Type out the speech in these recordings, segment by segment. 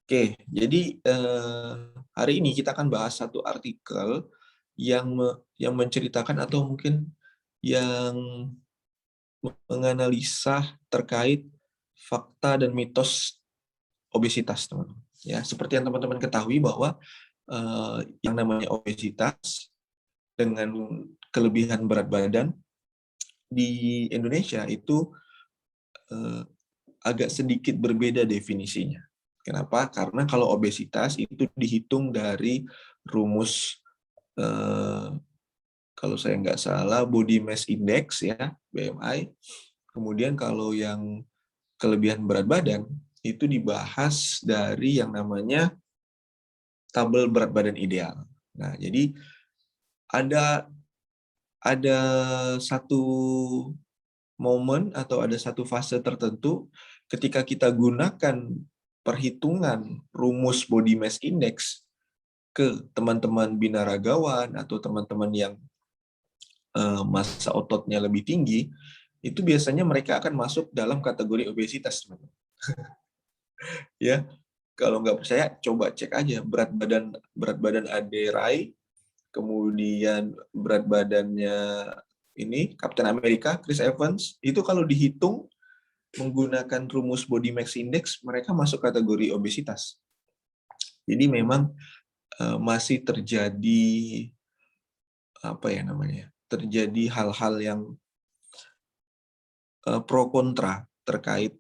Oke, jadi hari ini kita akan bahas satu artikel yang menceritakan atau mungkin yang menganalisa terkait fakta dan mitos obesitas, teman-teman. Ya, seperti yang teman-teman ketahui bahwa yang namanya obesitas dengan kelebihan berat badan di Indonesia itu eh, agak sedikit berbeda definisinya. Kenapa? Karena kalau obesitas itu dihitung dari rumus eh, kalau saya nggak salah body mass index ya, BMI. Kemudian kalau yang kelebihan berat badan itu dibahas dari yang namanya tabel berat badan ideal. Nah, jadi ada ada satu momen atau ada satu fase tertentu ketika kita gunakan perhitungan rumus body mass index ke teman-teman binaragawan atau teman-teman yang massa ototnya lebih tinggi, itu biasanya mereka akan masuk dalam kategori obesitas, teman-teman. Ya, kalau nggak percaya, coba cek aja berat badan Ade Rai, kemudian berat badannya ini Kapten Amerika Chris Evans, itu kalau dihitung menggunakan rumus body mass index, mereka masuk kategori obesitas. Jadi memang masih terjadi apa ya namanya? Terjadi hal-hal yang pro kontra terkait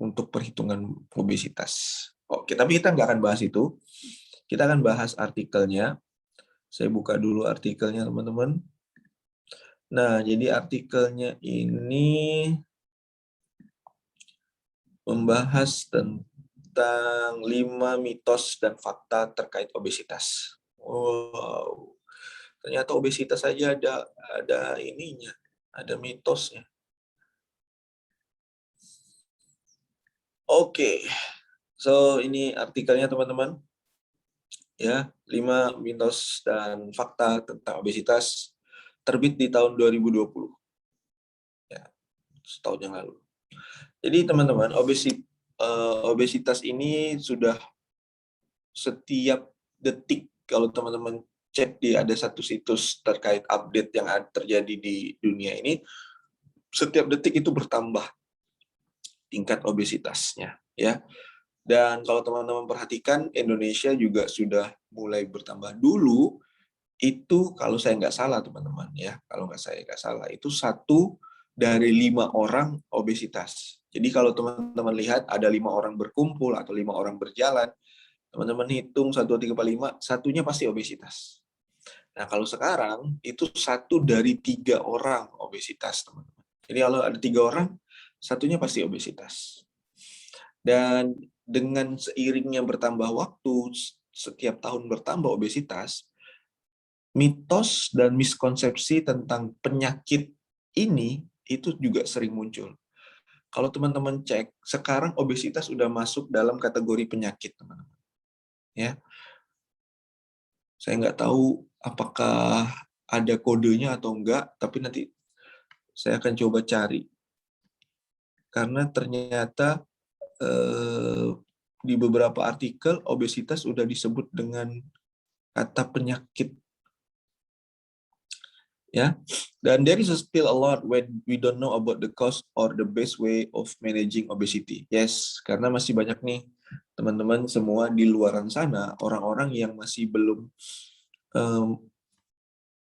untuk perhitungan obesitas. Oke, tapi kita nggak akan bahas itu. Kita akan bahas artikelnya. Saya buka dulu artikelnya, teman-teman. Nah, jadi artikelnya ini membahas tentang 5 mitos dan fakta terkait obesitas. Wow, ternyata obesitas saja ada ininya, ada mitosnya. Oke, so ini artikelnya teman-teman. Ya, 5 mitos dan fakta tentang obesitas terbit di tahun 2020. Ya, setahun yang lalu. Jadi teman-teman, obesitas ini sudah setiap detik kalau teman-teman cek di ada satu situs terkait update yang terjadi di dunia ini, setiap detik itu bertambah tingkat obesitasnya, ya. Dan kalau teman-teman perhatikan, Indonesia juga sudah mulai bertambah. Dulu itu kalau saya nggak salah teman-teman ya, kalau saya nggak salah itu 1 dari 5 orang obesitas. Jadi kalau teman-teman lihat ada 5 orang berkumpul atau 5 orang berjalan, teman-teman hitung 1, 2, 3, 4, 5, satunya pasti obesitas. Nah kalau sekarang itu 1 dari 3 orang obesitas teman-teman. Jadi kalau ada 3 orang, satunya pasti obesitas. Dan dengan seiringnya bertambah waktu, setiap tahun bertambah obesitas, mitos dan miskonsepsi tentang penyakit ini itu juga sering muncul. Kalau teman-teman cek, sekarang obesitas sudah masuk dalam kategori penyakit, teman-teman. Ya, saya nggak tahu apakah ada kodenya atau enggak, tapi nanti saya akan coba cari. Karena ternyata di beberapa artikel obesitas sudah disebut dengan kata penyakit, ya. Dan there is still a lot when we don't know about the cause or the best way of managing obesity. Yes, karena masih banyak nih teman-teman semua di luaran sana orang-orang yang masih um,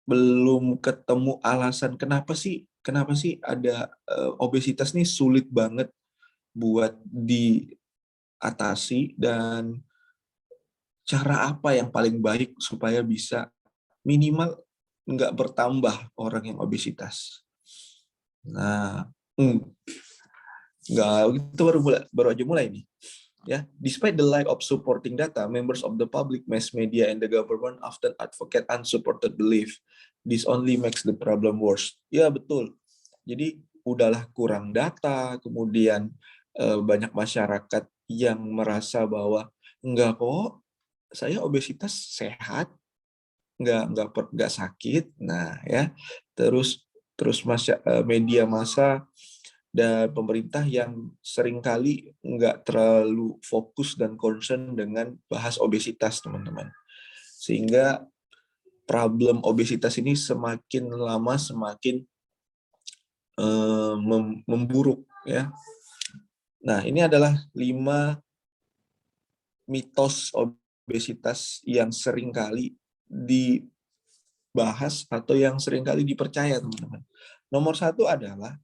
belum ketemu alasan kenapa sih ada obesitas nih sulit banget buat diatasi, dan cara apa yang paling baik supaya bisa minimal nggak bertambah orang yang obesitas. Nah, nggak itu baru aja mulai nih. Ya, despite the lack of supporting data, members of the public, mass media, and the government often advocate unsupported belief. This only makes the problem worse. Ya betul. Jadi udahlah kurang data, kemudian banyak masyarakat yang merasa bahwa enggak kok, saya obesitas sehat, nggak sakit. Nah ya, terus media massa dan pemerintah yang seringkali nggak terlalu fokus dan concern dengan bahas obesitas, teman-teman. Sehingga problem obesitas ini semakin lama semakin memburuk, ya. Nah, ini adalah 5 mitos obesitas yang seringkali dibahas atau yang seringkali dipercaya, teman-teman. Nomor 1 adalah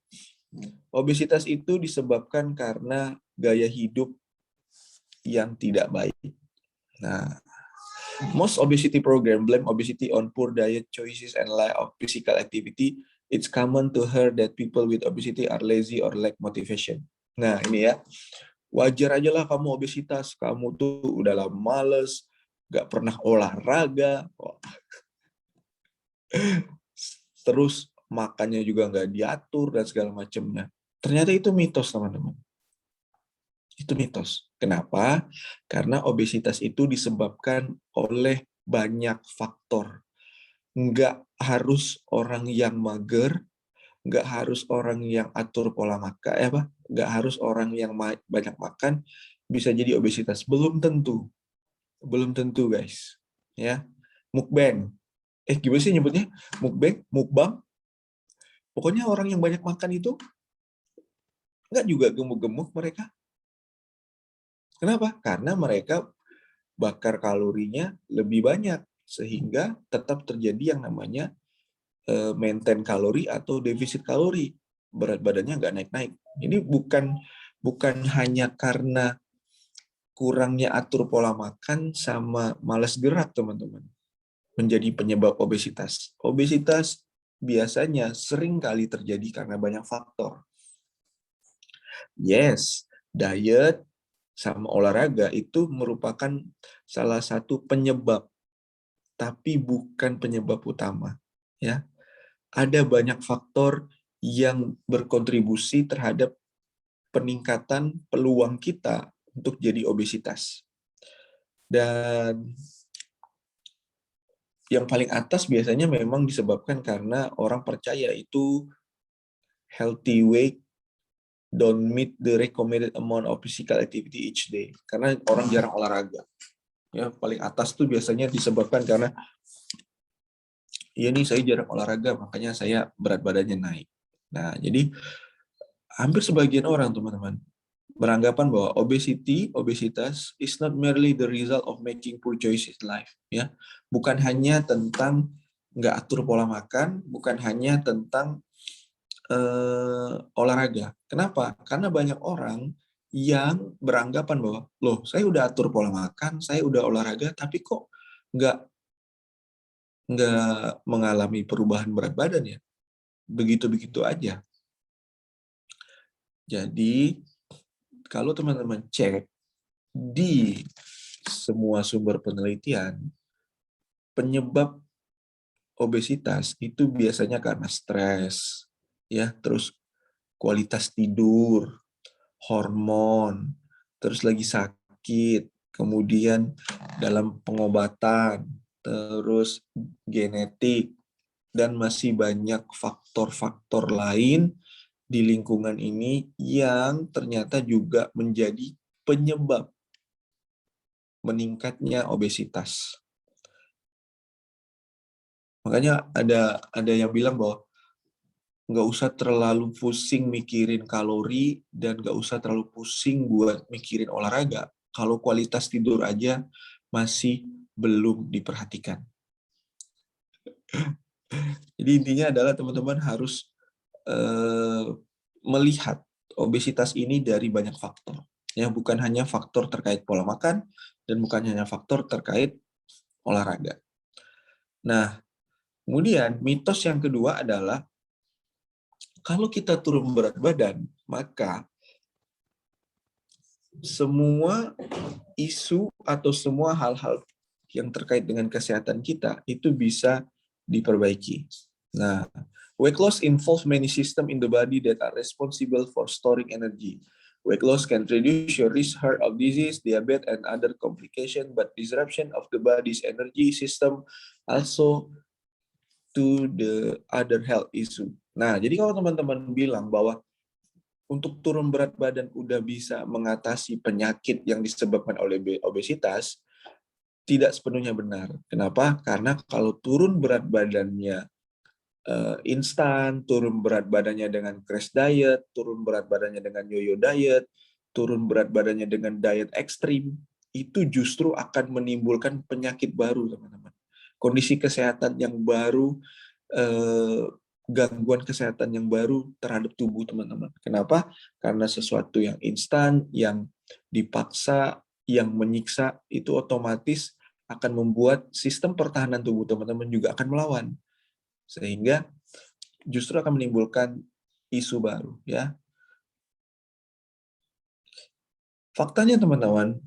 obesitas itu disebabkan karena gaya hidup yang tidak baik. Nah, most obesity program blame obesity on poor diet choices and lack of physical activity. It's common to hear that people with obesity are lazy or lack motivation. Nah, ini ya. Wajar aja lah kamu obesitas, kamu tuh udah males, gak pernah olahraga, terus makannya juga nggak diatur dan segala macamnya. Ternyata itu mitos, teman-teman. Itu mitos. Kenapa? Karena obesitas itu disebabkan oleh banyak faktor. Nggak harus orang yang mager, nggak harus orang yang atur pola makan, nggak harus orang yang banyak makan bisa jadi obesitas. Belum tentu. Belum tentu, guys. Ya. Mukbang. Gimana sih nyebutnya? Mukbang. Pokoknya orang yang banyak makan itu nggak juga gemuk-gemuk mereka. Kenapa? Karena mereka bakar kalorinya lebih banyak, sehingga tetap terjadi yang namanya maintain kalori atau defisit kalori. Berat badannya nggak naik-naik. Ini bukan hanya karena kurangnya atur pola makan sama malas gerak, teman-teman, menjadi penyebab obesitas. Obesitas biasanya sering kali terjadi karena banyak faktor. Yes, diet sama olahraga itu merupakan salah satu penyebab, tapi bukan penyebab utama. Ya, ada banyak faktor yang berkontribusi terhadap peningkatan peluang kita untuk jadi obesitas. Dan yang paling atas biasanya memang disebabkan karena orang percaya itu healthy weight don't meet the recommended amount of physical activity each day. Karena orang jarang olahraga. Ya, paling atas tuh biasanya disebabkan karena ya nih saya jarang olahraga, makanya saya berat badannya naik. Nah, jadi hampir sebagian orang, teman-teman, beranggapan bahwa obesitas is not merely the result of making poor choices in life. Ya, bukan hanya tentang nggak atur pola makan, bukan hanya tentang olahraga. Kenapa? Karena banyak orang yang beranggapan bahwa, loh, saya udah atur pola makan, saya udah olahraga, tapi kok nggak mengalami perubahan berat badan ya? Begitu-begitu aja. Jadi, kalau teman-teman cek di semua sumber penelitian, penyebab obesitas itu biasanya karena stres, ya, terus kualitas tidur, hormon, terus lagi sakit, kemudian dalam pengobatan, terus genetik, dan masih banyak faktor-faktor lain di lingkungan ini yang ternyata juga menjadi penyebab meningkatnya obesitas. Makanya ada yang bilang bahwa nggak usah terlalu pusing mikirin kalori dan nggak usah terlalu pusing buat mikirin olahraga kalau kualitas tidur aja masih belum diperhatikan. Jadi intinya adalah teman-teman harus melihat obesitas ini dari banyak faktor. Ya, bukan hanya faktor terkait pola makan dan bukan hanya faktor terkait olahraga. Nah, kemudian mitos yang kedua adalah kalau kita turun berat badan, maka semua isu atau semua hal-hal yang terkait dengan kesehatan kita itu bisa diperbaiki. Nah, weight loss involves many systems in the body that are responsible for storing energy. Weight loss can reduce your risk of disease, diabetes, and other complications, but disruption of the body's energy system also to the other health issue. Nah, jadi kalau teman-teman bilang bahwa untuk turun berat badan udah bisa mengatasi penyakit yang disebabkan oleh obesitas, tidak sepenuhnya benar. Kenapa? Karena kalau turun berat badannya instan, turun berat badannya dengan crash diet, turun berat badannya dengan yo-yo diet, turun berat badannya dengan diet ekstrim, itu justru akan menimbulkan penyakit baru, teman-teman. Kondisi kesehatan yang baru, gangguan kesehatan yang baru terhadap tubuh teman-teman. Kenapa? Karena sesuatu yang instan, yang dipaksa, yang menyiksa, itu otomatis akan membuat sistem pertahanan tubuh teman-teman juga akan melawan. Sehingga justru akan menimbulkan isu baru, ya. Faktanya teman-teman,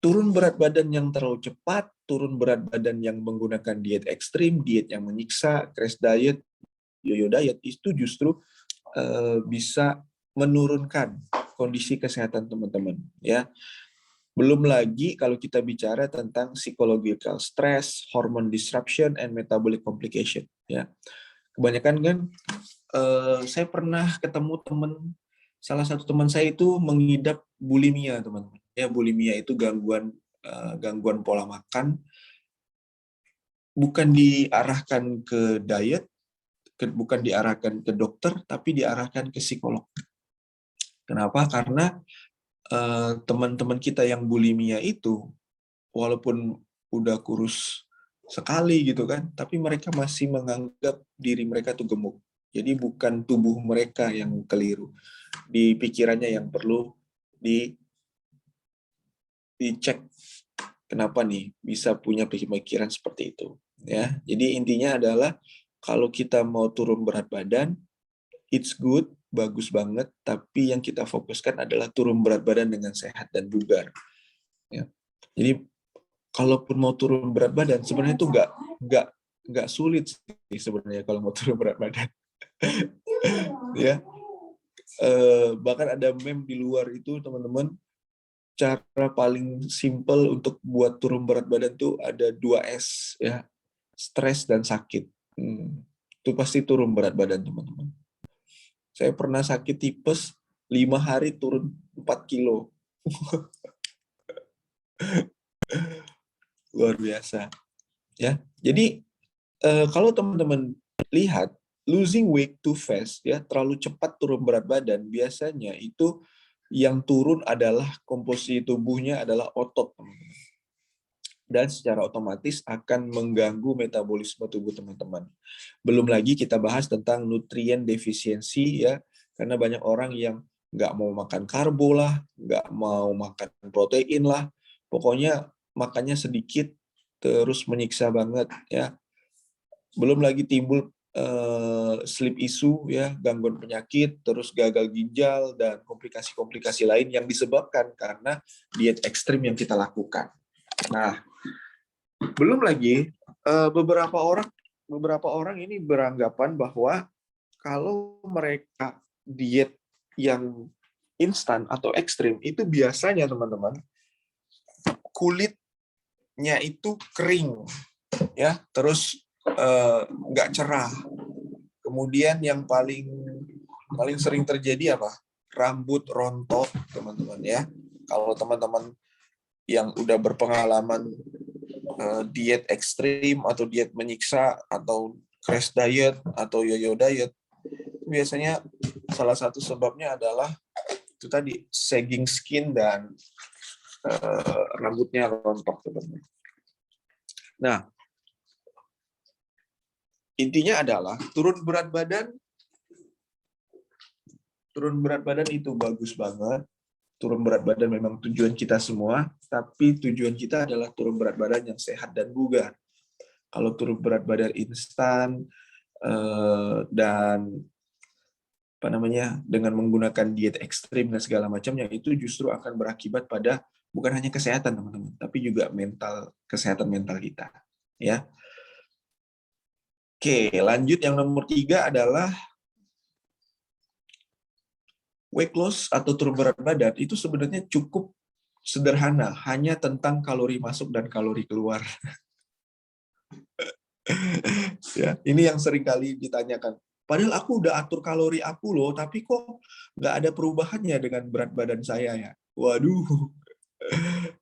turun berat badan yang terlalu cepat, turun berat badan yang menggunakan diet ekstrim, diet yang menyiksa, crash diet, yo-yo diet, itu justru bisa menurunkan kondisi kesehatan teman-teman, ya. Belum lagi kalau kita bicara tentang psychological stress, hormone disruption, and metabolic complication, ya. Kebanyakan kan saya pernah ketemu salah satu teman saya itu mengidap bulimia, teman-teman. Ya, bulimia itu gangguan pola makan, bukan diarahkan ke diet, bukan diarahkan ke dokter, tapi diarahkan ke psikolog. Kenapa? Karena teman-teman kita yang bulimia itu, walaupun udah kurus sekali gitu kan, tapi mereka masih menganggap diri mereka tuh gemuk. Jadi bukan tubuh mereka yang keliru, di pikirannya yang perlu dicek. Kenapa nih bisa punya pemikiran seperti itu, ya. Jadi intinya adalah kalau kita mau turun berat badan, it's good, bagus banget, tapi yang kita fokuskan adalah turun berat badan dengan sehat dan bugar, ya. Jadi kalaupun mau turun berat badan, sebenarnya itu nggak sulit sih sebenarnya kalau mau turun berat badan. Ya, bahkan ada meme di luar itu teman-teman, cara paling simple untuk buat turun berat badan tuh ada 2S, ya, stres dan sakit. Itu pasti turun berat badan teman-teman. Saya pernah sakit tipes 5 hari turun 4 kilo. Luar biasa, ya. Jadi kalau teman-teman lihat losing weight too fast, ya, terlalu cepat turun berat badan, biasanya itu yang turun adalah komposisi tubuhnya adalah otot, teman-teman. Dan secara otomatis akan mengganggu metabolisme tubuh teman-teman. Belum lagi kita bahas tentang nutrien defisiensi, ya, karena banyak orang yang nggak mau makan karbo lah, nggak mau makan protein lah, pokoknya makannya sedikit terus menyiksa banget, ya. Belum lagi timbul sleep issue, ya, gangguan penyakit, terus gagal ginjal dan komplikasi-komplikasi lain yang disebabkan karena diet ekstrim yang kita lakukan. Nah, belum lagi beberapa orang ini beranggapan bahwa kalau mereka diet yang instan atau ekstrim itu biasanya teman-teman kulitnya itu kering, ya, terus nggak cerah. Kemudian yang paling sering terjadi apa? Rambut rontok, teman-teman, ya. Kalau teman-teman yang udah berpengalaman diet ekstrim atau diet menyiksa atau crash diet atau yo-yo diet, biasanya salah satu sebabnya adalah itu tadi, sagging skin dan rambutnya rontok, teman-teman. Nah, intinya adalah turun berat badan itu bagus banget. Turun berat badan memang tujuan kita semua, tapi tujuan kita adalah turun berat badan yang sehat dan bugar. Kalau turun berat badan instan dan dengan menggunakan diet ekstrim dan segala macamnya, itu justru akan berakibat pada bukan hanya kesehatan teman-teman, tapi juga kesehatan mental kita, ya. Oke, lanjut yang nomor 3 adalah weight loss atau turun berat badan itu sebenarnya cukup sederhana, hanya tentang kalori masuk dan kalori keluar. Ya, ini yang sering kali ditanyakan. Padahal aku udah atur kalori aku loh, tapi kok nggak ada perubahannya dengan berat badan saya ya. Waduh.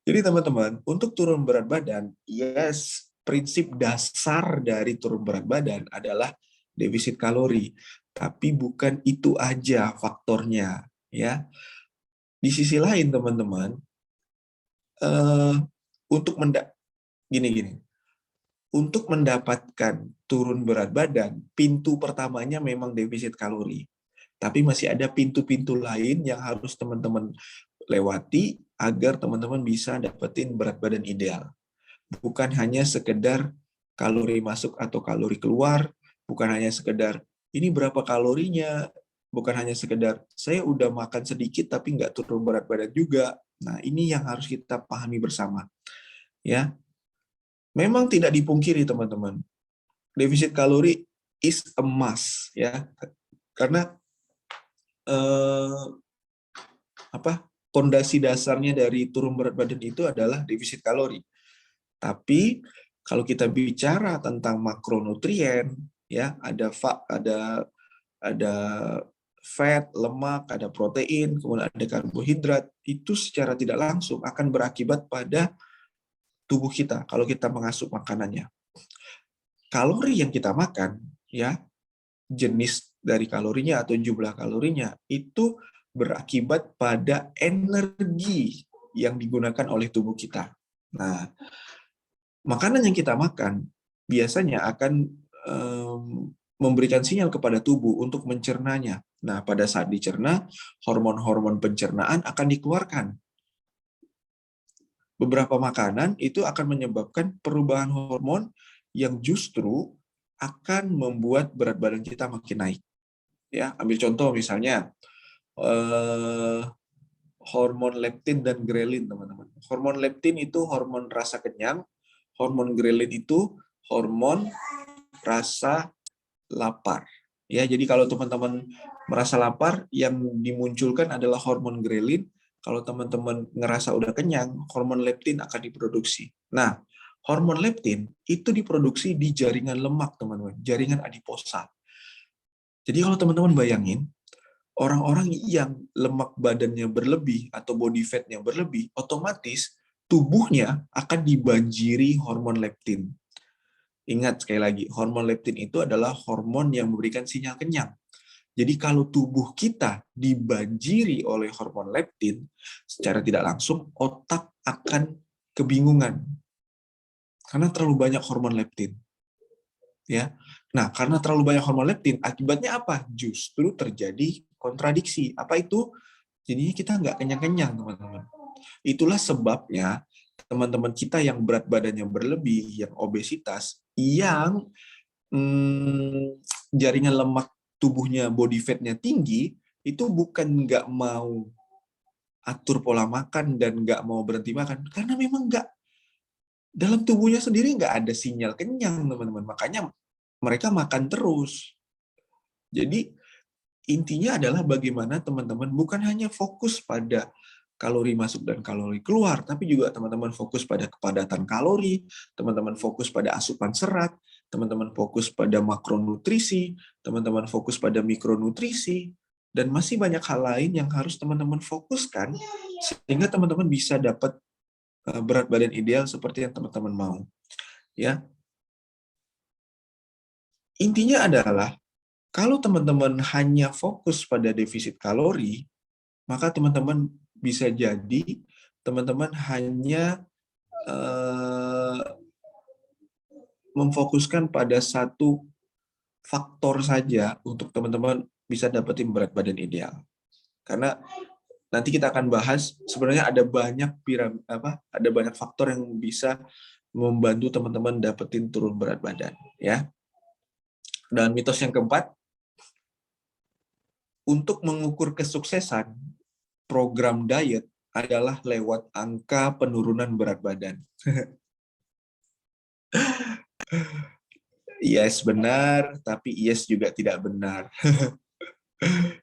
Jadi teman-teman, untuk turun berat badan, yes, prinsip dasar dari turun berat badan adalah defisit kalori. Tapi bukan itu aja faktornya, ya. Di sisi lain, teman-teman, eh, untuk gini-gini, untuk mendapatkan turun berat badan, pintu pertamanya memang defisit kalori. Tapi masih ada pintu-pintu lain yang harus teman-teman lewati agar teman-teman bisa dapetin berat badan ideal. Bukan hanya sekedar kalori masuk atau kalori keluar, bukan hanya sekedar ini berapa kalorinya, bukan hanya sekedar saya udah makan sedikit tapi nggak turun berat badan juga. Nah, ini yang harus kita pahami bersama. Ya, memang tidak dipungkiri teman-teman, defisit kalori is a must ya, karena eh, pondasi dasarnya dari turun berat badan itu adalah defisit kalori. Tapi kalau kita bicara tentang makronutrien, ya ada fat, lemak, ada protein, kemudian ada karbohidrat, itu secara tidak langsung akan berakibat pada tubuh kita kalau kita mengasup makanannya. Kalori yang kita makan, ya, jenis dari kalorinya atau jumlah kalorinya itu berakibat pada energi yang digunakan oleh tubuh kita. Nah, makanan yang kita makan biasanya akan memberikan sinyal kepada tubuh untuk mencernanya. Nah, pada saat dicerna, hormon-hormon pencernaan akan dikeluarkan. Beberapa makanan itu akan menyebabkan perubahan hormon yang justru akan membuat berat badan kita makin naik. Ya, ambil contoh misalnya hormon leptin dan grelin, teman-teman. Hormon leptin itu hormon rasa kenyang, hormon grelin itu hormon rasa lapar. Ya, jadi kalau teman-teman merasa lapar, yang dimunculkan adalah hormon grelin. Kalau teman-teman ngerasa udah kenyang, hormon leptin akan diproduksi. Nah, hormon leptin itu diproduksi di jaringan lemak, teman-teman, jaringan adiposa. Jadi kalau teman-teman bayangin, orang-orang yang lemak badannya berlebih atau body fat-nya berlebih, otomatis tubuhnya akan dibanjiri hormon leptin. Ingat sekali lagi, hormon leptin itu adalah hormon yang memberikan sinyal kenyang. Jadi kalau tubuh kita dibanjiri oleh hormon leptin, secara tidak langsung otak akan kebingungan karena terlalu banyak hormon leptin. Ya. Nah, karena terlalu banyak hormon leptin, akibatnya apa? Justru terjadi kontradiksi. Apa itu? Jadinya kita nggak kenyang-kenyang, teman-teman. Itulah sebabnya teman-teman kita yang berat badannya berlebih, yang obesitas, yang jaringan lemak tubuhnya, body fat-nya tinggi, itu bukan nggak mau atur pola makan dan nggak mau berhenti makan, karena memang nggak, dalam tubuhnya sendiri nggak ada sinyal kenyang, teman-teman. Makanya mereka makan terus. Jadi intinya adalah bagaimana teman-teman bukan hanya fokus pada kalori masuk dan kalori keluar, tapi juga teman-teman fokus pada kepadatan kalori, teman-teman fokus pada asupan serat, teman-teman fokus pada makronutrisi, teman-teman fokus pada mikronutrisi, dan masih banyak hal lain yang harus teman-teman fokuskan sehingga teman-teman bisa dapat berat badan ideal seperti yang teman-teman mau. Ya, intinya adalah kalau teman-teman hanya fokus pada defisit kalori, maka teman-teman bisa jadi teman-teman hanya memfokuskan pada satu faktor saja untuk teman-teman bisa dapetin berat badan ideal. Karena nanti kita akan bahas sebenarnya ada banyak ada banyak faktor yang bisa membantu teman-teman dapetin turun berat badan, ya. Dan mitos yang keempat, untuk mengukur kesuksesan program diet adalah lewat angka penurunan berat badan. Yes, benar, tapi yes juga tidak benar.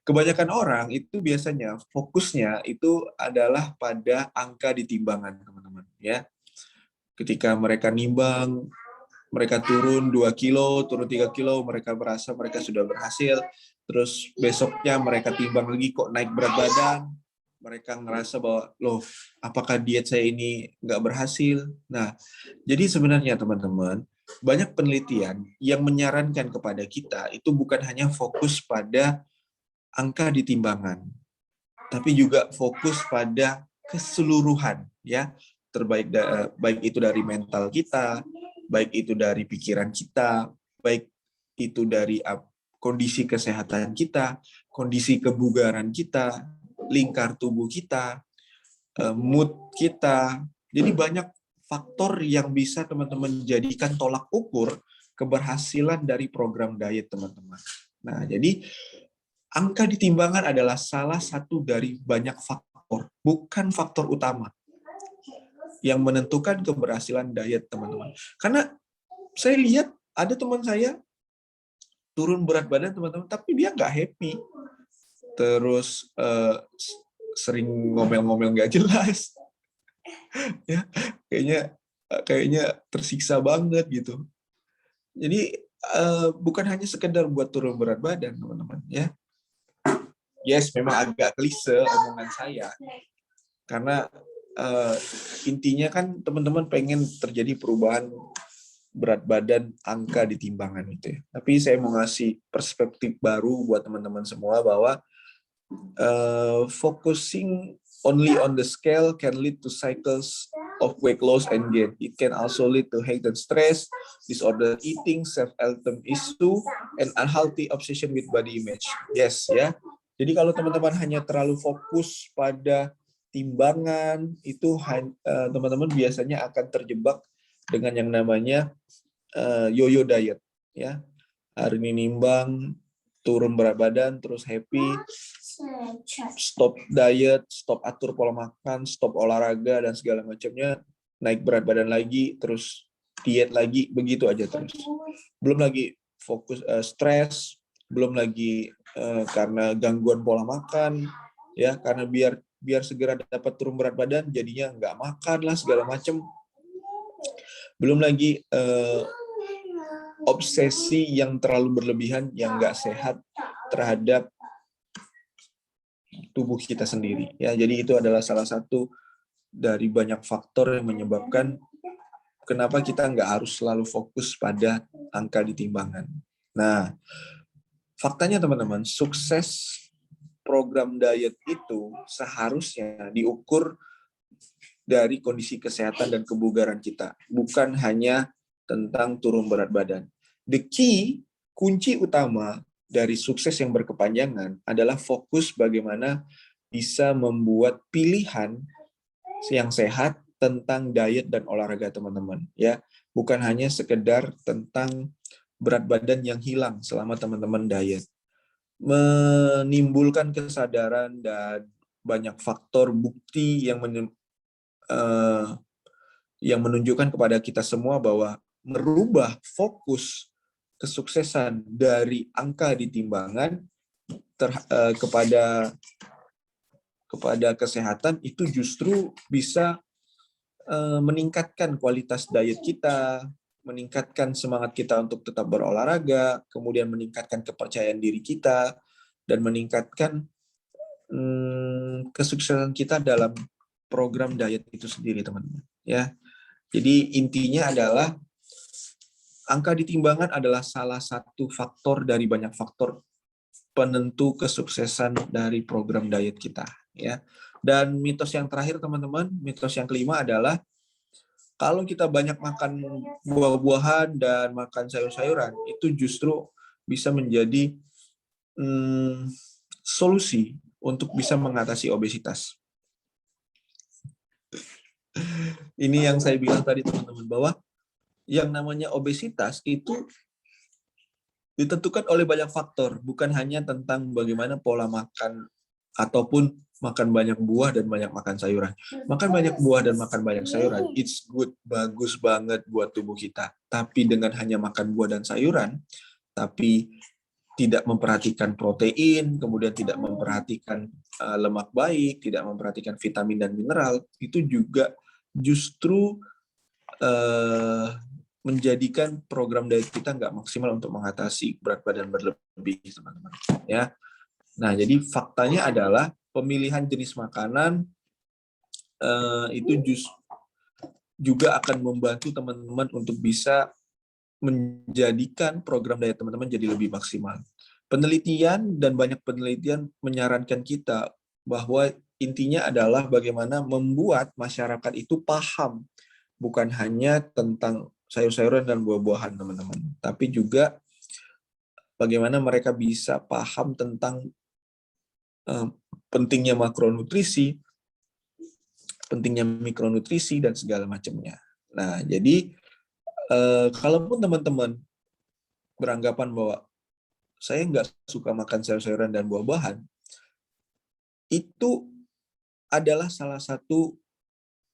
Kebanyakan orang itu biasanya fokusnya itu adalah pada angka di timbangan, teman-teman. Ya, ketika mereka nimbang mereka turun 2 kilo, turun 3 kilo, mereka merasa mereka sudah berhasil. Terus besoknya mereka timbang lagi kok naik berat badan. Mereka ngerasa bahwa, loh, apakah diet saya ini nggak berhasil? Nah, jadi sebenarnya teman-teman, banyak penelitian yang menyarankan kepada kita itu bukan hanya fokus pada angka di timbangan, tapi juga fokus pada keseluruhan, ya, baik itu dari mental kita, baik itu dari pikiran kita, baik itu dari kondisi kesehatan kita, kondisi kebugaran kita, lingkar tubuh kita, mood kita. Jadi banyak faktor yang bisa teman-teman jadikan tolak ukur keberhasilan dari program diet teman-teman. Nah, jadi angka di timbangan adalah salah satu dari banyak faktor, bukan faktor utama yang menentukan keberhasilan diet teman-teman. Karena saya lihat ada teman saya turun berat badan teman-teman, tapi dia nggak happy. Terus sering ngomel-ngomel nggak jelas, ya kayaknya tersiksa banget gitu. Jadi bukan hanya sekedar buat turun berat badan teman-teman, ya. Yes, memang agak klise omongan saya, karena intinya kan teman-teman pengen terjadi perubahan berat badan angka di timbangan itu ya. Tapi saya mau ngasih perspektif baru buat teman-teman semua bahwa focusing only on the scale can lead to cycles of weight loss and gain. It can also lead to heightened stress, disorder eating, self-esteem issue, and unhealthy obsession with body image. Yes, ya. Jadi kalau teman-teman hanya terlalu fokus pada timbangan, itu teman-teman biasanya akan terjebak dengan yang namanya yo-yo diet, ya. Hari ini nimbang, turun berat badan, terus happy, stop diet, stop atur pola makan, stop olahraga dan segala macamnya, naik berat badan lagi, terus diet lagi, begitu aja terus. Belum lagi fokus stres, belum lagi karena gangguan pola makan, ya, karena biar segera dapat turun berat badan, jadinya nggak makan lah segala macam. Belum lagi obsesi yang terlalu berlebihan yang nggak sehat terhadap tubuh kita sendiri, ya. Jadi itu adalah salah satu dari banyak faktor yang menyebabkan kenapa kita nggak harus selalu fokus pada angka di timbangan. Nah, faktanya teman-teman, sukses program diet itu seharusnya diukur dari kondisi kesehatan dan kebugaran kita, bukan hanya tentang turun berat badan. The key, kunci utama dari sukses yang berkepanjangan adalah fokus bagaimana bisa membuat pilihan yang sehat tentang diet dan olahraga teman-teman, ya. Bukan hanya sekedar tentang berat badan yang hilang selama teman-teman diet. Menimbulkan kesadaran dan banyak faktor bukti yang menunjukkan kepada kita semua bahwa merubah fokus kesuksesan dari angka di timbangan kepada kesehatan itu justru bisa meningkatkan kualitas diet kita, meningkatkan semangat kita untuk tetap berolahraga, kemudian meningkatkan kepercayaan diri kita, dan meningkatkan kesuksesan kita dalam program diet itu sendiri, teman-teman, ya. Jadi intinya adalah angka di timbangan adalah salah satu faktor dari banyak faktor penentu kesuksesan dari program diet kita, ya. Dan mitos yang terakhir teman-teman, mitos yang kelima adalah kalau kita banyak makan buah-buahan dan makan sayur-sayuran, itu justru bisa menjadi solusi untuk bisa mengatasi obesitas. Ini yang saya bilang tadi teman-teman, bahwa yang namanya obesitas itu ditentukan oleh banyak faktor, bukan hanya tentang bagaimana pola makan ataupun makan banyak buah dan banyak makan sayuran. Makan banyak buah dan makan banyak sayuran, it's good, bagus banget buat tubuh kita. Tapi dengan hanya makan buah dan sayuran, tapi tidak memperhatikan protein, kemudian tidak memperhatikan lemak baik, tidak memperhatikan vitamin dan mineral, itu juga justru menjadikan program diet kita nggak maksimal untuk mengatasi berat badan berlebih, teman-teman. Ya, nah jadi faktanya adalah pemilihan jenis makanan itu juga akan membantu teman-teman untuk bisa menjadikan program diet teman-teman jadi lebih maksimal. Penelitian dan banyak penelitian menyarankan kita bahwa intinya adalah bagaimana membuat masyarakat itu paham bukan hanya tentang sayur-sayuran dan buah-buahan, teman-teman, tapi juga bagaimana mereka bisa paham tentang pentingnya makronutrisi, pentingnya mikronutrisi, dan segala macamnya. Nah, jadi kalaupun teman-teman beranggapan bahwa saya nggak suka makan sayur-sayuran dan buah-buahan, itu adalah salah satu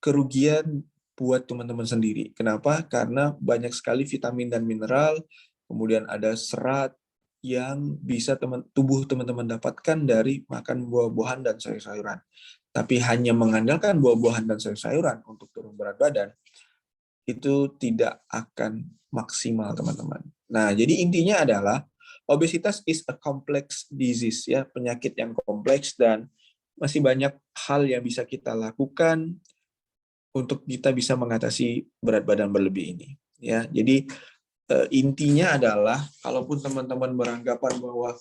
kerugian buat teman-teman sendiri. Kenapa? Karena banyak sekali vitamin dan mineral, kemudian ada serat yang bisa tubuh teman-teman dapatkan dari makan buah-buahan dan sayur-sayuran. Tapi hanya mengandalkan buah-buahan dan sayur-sayuran untuk turun berat badan, itu tidak akan maksimal, teman-teman. Nah, jadi intinya adalah obesitas is a complex disease, ya, penyakit yang kompleks, dan masih banyak hal yang bisa kita lakukan untuk kita bisa mengatasi berat badan berlebih ini. Ya, jadi intinya adalah kalaupun teman-teman beranggapan bahwa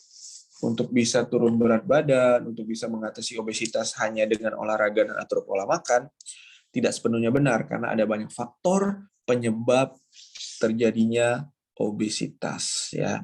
untuk bisa turun berat badan, untuk bisa mengatasi obesitas hanya dengan olahraga dan atur pola makan, tidak sepenuhnya benar karena ada banyak faktor penyebab terjadinya obesitas, ya.